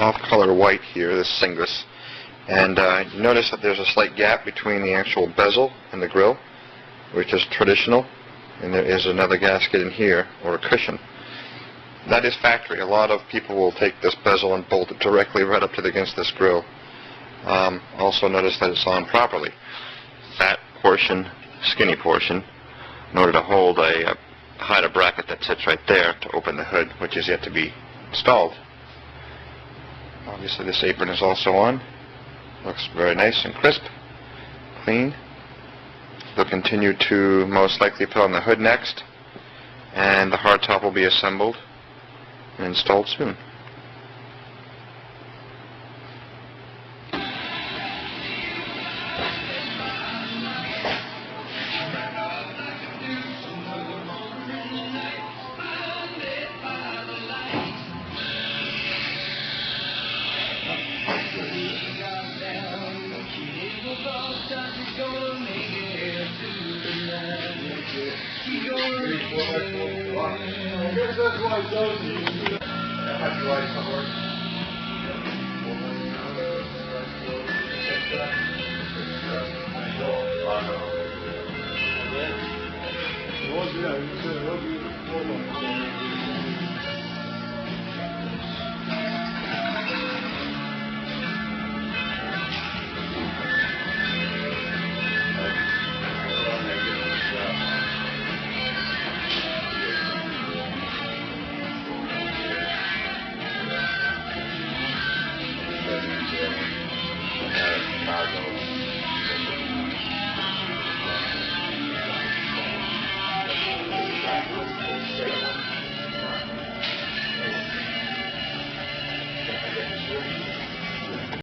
off-color white here, this Singus. And you notice that there's a slight gap between the actual bezel and the grill, which is traditional. And there is another gasket in here, or a cushion. That is factory. A lot of people will take this bezel and bolt it directly right up to against this grill. Also notice that it's on properly. Fat portion, skinny portion, in order to hide a bracket that sits right there to open the hood, which is yet to be installed. Obviously this apron is also on. Looks very nice and crisp, clean. They'll continue to most likely put on the hood next, and the hardtop will be assembled and installed soon.